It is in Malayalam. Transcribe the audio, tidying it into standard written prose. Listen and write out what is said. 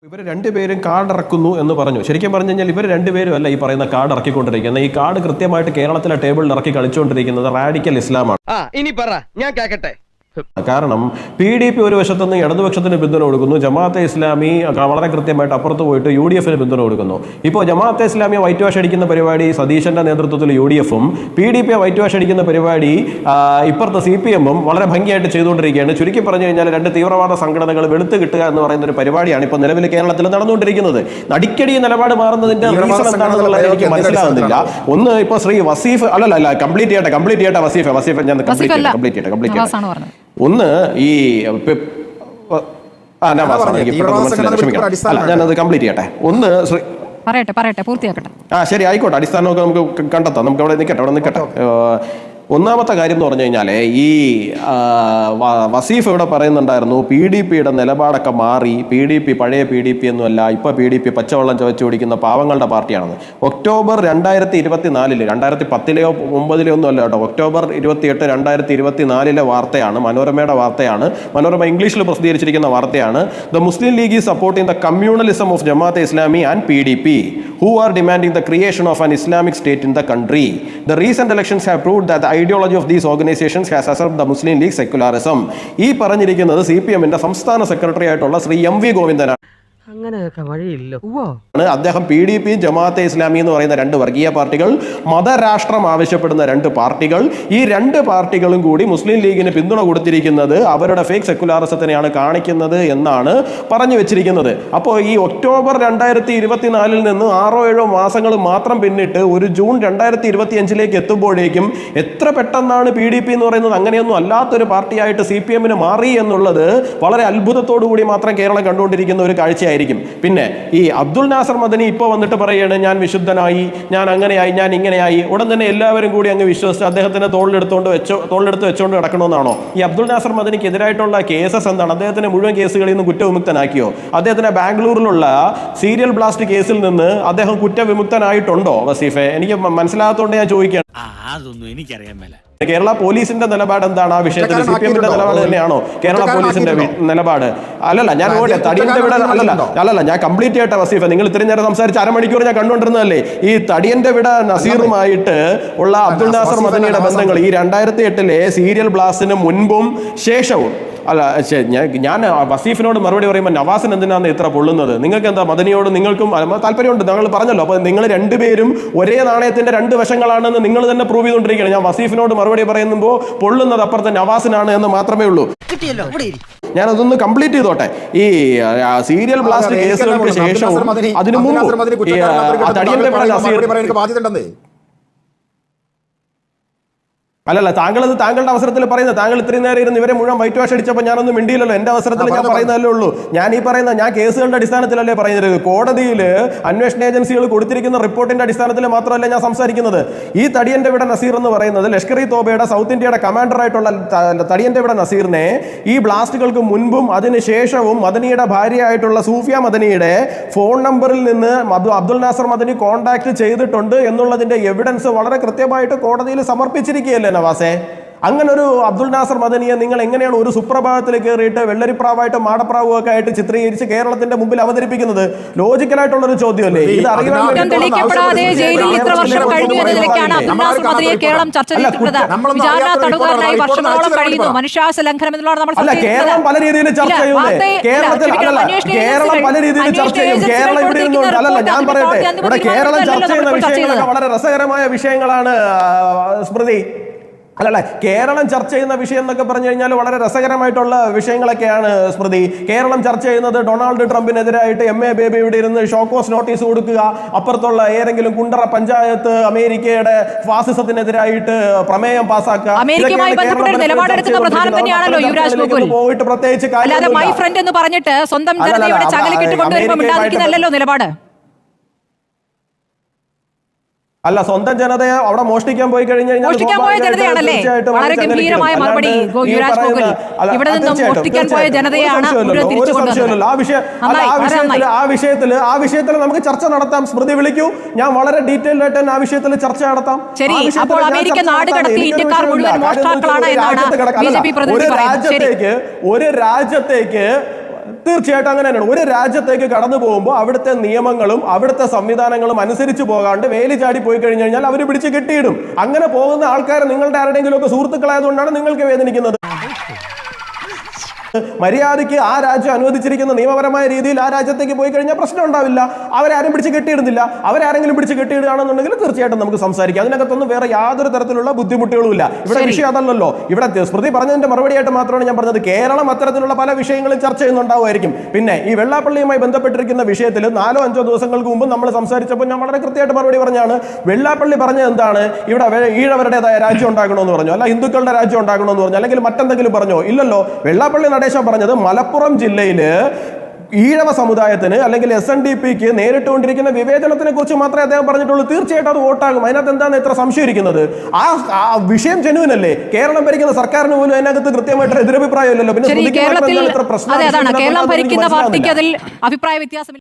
ഇവർ രണ്ടുപേരും കാർഡ് ഇറക്കുന്നു എന്ന് പറഞ്ഞു. ശരിക്കും പറഞ്ഞു കഴിഞ്ഞാൽ ഇവർ രണ്ടുപേരും അല്ല ഈ പറയുന്ന കാർഡ് ഇറക്കിക്കൊണ്ടിരിക്കുന്നത്. ഈ കാർഡ് കൃത്യമായിട്ട് കേരളത്തിലെ ടേബിളിൽ ഇറക്കി കളിച്ചുകൊണ്ടിരിക്കുന്നത് റാഡിക്കൽ ഇസ്ലാമാണ്. ഇനി പറ, ഞാൻ കേക്കട്ടെ. കാരണം PDP ഒരു വശത്തുനിന്ന് ഇടതുപക്ഷത്തിന് പിന്തുണ കൊടുക്കുന്നു, ജമാഅത്തെ ഇസ്ലാമി വളരെ കൃത്യമായിട്ട് അപ്പുറത്ത് പോയിട്ട് UDF പിന്തുണ കൊടുക്കുന്നു. ഇപ്പോൾ ജമാഅത്തെ ഇസ്ലാമിയെ വൈറ്റ് വാഷ് അടിക്കുന്ന പരിപാടി സതീശന്റെ നേതൃത്വത്തിൽ UDF-ഉം PDP വൈറ്റ് വാഷ് അടിക്കുന്ന പരിപാടി ഇപ്പുറത്തെ CPM-ഉം വളരെ ഭംഗിയായിട്ട് ചെയ്തുകൊണ്ടിരിക്കുകയാണ്. ചുരുക്കി പറഞ്ഞു കഴിഞ്ഞാൽ രണ്ട് തീവ്രവാദ സംഘടനകൾ വെളുത്ത് കിട്ടുക എന്ന് പറയുന്ന ഒരു പരിപാടിയാണ് ഇപ്പോൾ നിലവിൽ കേരളത്തിൽ നടന്നുകൊണ്ടിരിക്കുന്നത്. അടിക്കടി നിലപാട് മാറുന്നതിന്റെ റീസൺ എന്താണെന്നുള്ളത് എനിക്ക് മനസ്സിലാകുന്നില്ല. ഒന്ന് ഇപ്പോൾ ശ്രീ വസീഫ് അല്ലല്ല കംപ്ലീറ്റ് ചെയ്യട്ടെ വസീഫ് ഞാൻ കംപ്ലീറ്റ് ചെയ്യട്ടെ. ഒന്ന് ഈ ഞാനത് കംപ്ലീറ്റ് ചെയ്യട്ടെ. ഒന്ന് പറയട്ടെ പൂർത്തിയാക്കട്ടെ. ശരി ആയിക്കോട്ടെ, അടിസ്ഥാനമൊക്കെ നമുക്ക് കണ്ടെത്താം. നമുക്ക് അവിടെ നിൽക്കട്ടെ. ഒന്നാമത്തെ കാര്യം എന്ന് പറഞ്ഞു കഴിഞ്ഞാൽ ഈ വസീഫ് ഇവിടെ പറയുന്നുണ്ടായിരുന്നു PDP-യുടെ നിലപാടൊക്കെ മാറി, PDP പഴയ PDP ഒന്നുമല്ല, ഇപ്പോൾ PDP പച്ചവെള്ളം ചവച്ചു കുടിക്കുന്ന പാവങ്ങളുടെ പാർട്ടിയാണെന്ന്. ഒക്ടോബർ 2024 2010-ലെയോ 2009-ലെയോ ഒന്നും അല്ല കേട്ടോ, ഒക്ടോബർ 28 2024 വാർത്തയാണ്, മനോരമയുടെ വാർത്തയാണ്, മനോരമ ഇംഗ്ലീഷിൽ പ്രസിദ്ധീകരിച്ചിരിക്കുന്ന വാർത്തയാണ്. The Muslim League is supporting the communalism of Jamaat-e Islami and PDP who are demanding the creation of an Islamic state in the country. The recent elections have proved that the ideology of these organizations has usurped the Muslim League secularism. ഈ പറഞ്ഞിരിക്കുന്നത് CPM-ന്റെ സംസ്ഥാന സെക്രട്ടറി ആയിട്ടുള്ള ശ്രീ MV ഗോവിന്ദനാണ്. അങ്ങനെയൊക്കെ വഴിയില്ല. അദ്ദേഹം PDP ജമാഅത്തെ ഇസ്ലാമി എന്ന് പറയുന്ന രണ്ട് വർഗീയ പാർട്ടികൾ, മതരാഷ്ട്രം ആവശ്യപ്പെടുന്ന രണ്ട് പാർട്ടികൾ, ഈ രണ്ട് പാർട്ടികളും കൂടി മുസ്ലിം ലീഗിന് പിന്തുണ കൊടുത്തിരിക്കുന്നത് അവരുടെ ഫേക്ക് സെക്കുലാറിസത്തിനെയാണ് കാണിക്കുന്നത് എന്നാണ് പറഞ്ഞു വെച്ചിരിക്കുന്നത്. അപ്പോൾ ഈ ഒക്ടോബർ 2024 നിന്ന് 6-7 മാസങ്ങൾ മാത്രം പിന്നിട്ട് ഒരു ജൂൺ 2025 എത്തുമ്പോഴേക്കും എത്ര പെട്ടെന്നാണ് PDP എന്ന് പറയുന്നത് അങ്ങനെയൊന്നും അല്ലാത്തൊരു പാർട്ടിയായിട്ട് CPM-ന് മാറി എന്നുള്ളത് വളരെ അത്ഭുതത്തോടു കൂടി മാത്രം കേരളം കണ്ടുകൊണ്ടിരിക്കുന്ന ഒരു കാഴ്ചയായിരിക്കും. പിന്നെ ഈ അബ്ദുൽ നാസർ മദനി ഇപ്പോൾ വന്നിട്ട് പറയുകയാണ് ഞാൻ വിശുദ്ധനായി, ഞാൻ അങ്ങനെയായി, ഞാൻ ഇങ്ങനെയായി. ഉടൻ തന്നെ എല്ലാവരും കൂടി അങ്ങ് വിശ്വസിച്ച് അദ്ദേഹത്തിന് തോളിലെടുത്ത് വെച്ചുകൊണ്ട് കിടക്കണമെന്നാണോ? ഈ അബ്ദുൽ നാസർ മദനിക്ക് എതിരായിട്ടുള്ള കേസസ് എന്താണ്? അദ്ദേഹത്തിന് മുഴുവൻ കേസുകളിൽ നിന്ന് കുറ്റവിമുക്തനാക്കിയോ? അദ്ദേഹത്തിന് ബാംഗ്ലൂരിലുള്ള സീരിയൽ ബ്ലാസ്റ്റ് കേസിൽ നിന്ന് അദ്ദേഹം കുറ്റവിമുക്തനായിട്ടുണ്ടോ? വസീഫെ, എനിക്ക് മനസ്സിലാകാത്തതുകൊണ്ട് ഞാൻ ചോദിക്കുകയാണ്. അതൊന്നും എനിക്കറിയാൻ മേല. കേരള പോലീസിന്റെ നിലപാട് എന്താണ് ആ വിഷയത്തിൽ? CPM-ന്റെ നിലപാട് തന്നെയാണോ കേരള പോലീസിന്റെ നിലപാട്? അല്ലല്ല, ഞാൻ തടിയന്റെ വിട അല്ലല്ല ഞാൻ കംപ്ലീറ്റ് ചെയ്യട്ടെ വസീഫ. നിങ്ങൾ ഇത്രയും നേരം സംസാരിച്ച് അരമണിക്കൂർ ഞാൻ കണ്ടുകൊണ്ടിരുന്നതല്ലേ? ഈ തടിയന്റെ വിട നസീറുമായിട്ട് ഉള്ള അബ്ദുൽ നാസർ മദനിയുടെ ബന്ധങ്ങൾ ഈ 2008-ലെ സീരിയൽ ബ്ലാസ്റ്റിന് മുൻപും ശേഷവും അല്ല. ഞാൻ വസീഫിനോട് മറുപടി പറയുമ്പോൾ നവാസിന് എന്തിനാണ് ഇത്ര പൊള്ളുന്നത്? നിങ്ങൾക്ക് എന്താ മദനിയോട് നിങ്ങൾക്കും താല്പര്യമുണ്ട്, നിങ്ങൾ പറഞ്ഞല്ലോ. അപ്പോൾ നിങ്ങൾ രണ്ടുപേരും ഒരേ നാണയത്തിന്റെ രണ്ട് വശങ്ങളാണെന്ന് നിങ്ങൾ തന്നെ പ്രൂവ് ചെയ്തുകൊണ്ടിരിക്കുകയാണ്. ഞാൻ വസീഫിനോട് മറുപടി പറയുമ്പോൾ പൊള്ളുന്നത് അപ്പുറത്തെ നവാസിനാണ് എന്ന് മാത്രമേ ഉള്ളൂ. ഞാനതൊന്ന് കംപ്ലീറ്റ് ചെയ്തോട്ടെ. ഈ സീരിയൽ ബ്ലാസ്റ്റ് കേസുകൾക്ക് ശേഷവും അതിനു മുമ്പ് അല്ലല്ല, താങ്കളുടെ അവസരത്തിൽ പറയുന്നത്. താങ്കൾ ഇത്രയും നേരം ഇരുന്ന് ഇവരെ മുഴുവൻ വൈറ്റ് വാഷ് അടിച്ചപ്പോൾ ഞാനൊന്നും മിണ്ടിയില്ലല്ലോ. എന്റെ അവസരത്തിൽ ഞാൻ പറയുന്നതല്ലേ ഉള്ളൂ. ഞാൻ കേസുകളുടെ അടിസ്ഥാനത്തിലല്ലേ പറയുന്നത്. കോടതിയിൽ അന്വേഷണ ഏജൻസികൾ കൊടുത്തിരിക്കുന്ന റിപ്പോർട്ടിന്റെ അടിസ്ഥാനത്തിൽ മാത്രമല്ല ഞാൻ സംസാരിക്കുന്നത്. ഈ തടിയന്റെ വിട നസീർ എന്ന് പറയുന്നത് ലഷ്കർ ഇ തോബയുടെ സൗത്ത് ഇന്ത്യയുടെ കമാൻഡർ ആയിട്ടുള്ള തടിയന്റെ വിട നസീറിനെ ഈ ബ്ലാസ്റ്റുകൾക്ക് മുൻപും അതിനുശേഷവും മദനിയുടെ ഭാര്യയായിട്ടുള്ള സൂഫിയ മദനിയുടെ ഫോൺ നമ്പറിൽ നിന്ന് അബ്ദുൽ നാസർ മദനി കോൺടാക്ട് ചെയ്തിട്ടുണ്ട് എന്നുള്ളതിന്റെ എവിഡൻസ് വളരെ കൃത്യമായിട്ട് കോടതിയിൽ സമർപ്പിച്ചിരിക്കുകയല്ലേ നവാസേ? അങ്ങനെ ഒരു അബ്ദുൽ നാസർ മദനിയെ നിങ്ങൾ എങ്ങനെയാണ് ഒരു സുപ്രഭാതത്തിൽ കയറിയിട്ട് വെള്ളരിപ്രാവായിട്ട് മാടപ്രാവും ഒക്കെ ആയിട്ട് ചിത്രീകരിച്ച് കേരളത്തിന്റെ മുമ്പിൽ അവതരിപ്പിക്കുന്നത്? ലോജിക്കലായിട്ടുള്ള ഒരു ചോദ്യമല്ലേ ഇത്? കേരളം പല രീതിയിൽ ചർച്ച ചെയ്യുന്നത്. കേരളം പല രീതിയിൽ ചർച്ച ചെയ്യും. കേരളം ഇവിടെ ഇരുന്നുകൊണ്ട് അല്ലല്ല, ഞാൻ പറയട്ടെ, ഇവിടെ കേരളം ചർച്ച ചെയ്യുന്ന വിഷയങ്ങളൊക്കെ വളരെ രസകരമായ വിഷയങ്ങളാണ് സ്മൃതി. അല്ലല്ല, കേരളം ചർച്ച ചെയ്യുന്ന വിഷയം എന്നൊക്കെ പറഞ്ഞു കഴിഞ്ഞാൽ വളരെ രസകരമായിട്ടുള്ള വിഷയങ്ങളൊക്കെയാണ് സ്മൃതി. കേരളം ചർച്ച ചെയ്യുന്നത് ഡൊണാൾഡ് ട്രംപിനെതിരായിട്ട് MA ബേബി ഇവിടെ ഇരുന്ന് ഷോക്കോസ് നോട്ടീസ് കൊടുക്കുക, അപ്പുറത്തുള്ള ഏതെങ്കിലും കുണ്ടറ പഞ്ചായത്ത് അമേരിക്കയുടെ ഫാസിസത്തിനെതിരായിട്ട് പ്രമേയം പാസ്സാക്കുക, പോയിട്ട് പ്രത്യേകിച്ച് നിലപാട് അല്ല. സ്വന്തം ജനതയെ അവിടെ മോഷ്ടിക്കാൻ പോയി കഴിഞ്ഞു കഴിഞ്ഞാൽ ആ വിഷയത്തിൽ നമുക്ക് ചർച്ച നടത്താം. സ്മൃതി വിളിക്കൂ, ഞാൻ വളരെ ഡീറ്റെയിൽഡ് ആയിട്ട് ആ വിഷയത്തിൽ ചർച്ച നടത്താം. ഒരു രാജ്യത്തേക്ക് തീർച്ചയായിട്ടും അങ്ങനെ തന്നെയാണ്. ഒരു രാജ്യത്തേക്ക് കടന്നു പോകുമ്പോൾ അവിടുത്തെ നിയമങ്ങളും അവിടുത്തെ സംവിധാനങ്ങളും അനുസരിച്ച് പോകാണ്ട് വേലി ചാടി പോയി കഴിഞ്ഞു കഴിഞ്ഞാൽ അവർ പിടിച്ച് കെട്ടിയിടും. അങ്ങനെ പോകുന്ന ആൾക്കാർ നിങ്ങളുടെ ആരുടെയെങ്കിലും ഒക്കെ സുഹൃത്തുക്കളായതുകൊണ്ടാണ് നിങ്ങൾക്ക് വേദനിക്കുന്നത്. മര്യാദയ്ക്ക് ആ രാജ്യം അനുവദിച്ചിരിക്കുന്ന നിയമപരമായ രീതിയിൽ ആ രാജ്യത്തേക്ക് പോയി കഴിഞ്ഞാൽ പ്രശ്നം ഉണ്ടാവില്ല. അവരാരും പിടിച്ച് കെട്ടിയിടുന്നില്ല. അവരാരെങ്കിലും പിടിച്ച് കെട്ടിയിടുകയാണെന്നുണ്ടെങ്കിൽ തീർച്ചയായിട്ടും നമുക്ക് സംസാരിക്കാം. അതിനകത്തൊന്നും വേറെ യാതൊരു തരത്തിലുള്ള ബുദ്ധിമുട്ടുകളും ഇല്ല. ഇവിടെ വിഷയം അതല്ലല്ലോ. ഇവിടെ സ്മൃതി പറഞ്ഞതിന്റെ മറുപടിയായിട്ട് മാത്രമാണ് ഞാൻ പറഞ്ഞത്. കേരളം അത്തരത്തിലുള്ള പല വിഷയങ്ങളും ചർച്ച ചെയ്യുന്നുണ്ടാവുമായിരിക്കും. പിന്നെ ഈ വെള്ളാപ്പള്ളിയുമായി ബന്ധപ്പെട്ടിരിക്കുന്ന വിഷയത്തിൽ 4-5 ദിവസങ്ങൾക്ക് മുമ്പ് നമ്മൾ സംസാരിച്ചപ്പോൾ ഞാൻ വളരെ കൃത്യമായിട്ട് മറുപടി പറഞ്ഞാണ്. വെള്ളാപ്പള്ളി പറഞ്ഞത് എന്താണ്? ഇവിടെ ഈഴവരുടേതായ രാജ്യം ഉണ്ടാക്കണമെന്ന് പറഞ്ഞു, അല്ല ഹിന്ദുക്കളുടെ രാജ്യം ഉണ്ടാക്കണമെന്ന് പറഞ്ഞു, അല്ലെങ്കിൽ മറ്റെന്തെങ്കിലും പറഞ്ഞോ? ഇല്ലല്ലോ. വെള്ളാപ്പള്ളി നടേശൻ പറഞ്ഞത് മലപ്പുറം ജില്ലയില് ഈഴവ സമുദായത്തിന് അല്ലെങ്കിൽ SNDPക്ക് നേരിട്ടുകൊണ്ടിരിക്കുന്ന വിവേചനത്തിനെ കുറിച്ച് മാത്രമേ അദ്ദേഹം പറഞ്ഞിട്ടുള്ളൂ. തീർച്ചയായിട്ടും അത് വോട്ടാകും. അതിനകത്ത് എന്താണ് ഇത്ര സംശയം ഇരിക്കുന്നത്? ആ വിഷയം ജനുവിൻ അല്ലേ? കേരളം ഭരിക്കുന്ന സർക്കാരിന് പോലും അതിനകത്ത് കൃത്യമായിട്ട് എതിരഭിപ്രായം ഇല്ലല്ലോ. പിന്നെ കേരളം ഭരിക്കുന്ന പാർട്ടിക്ക് അതിൽ അഭിപ്രായ വ്യത്യാസം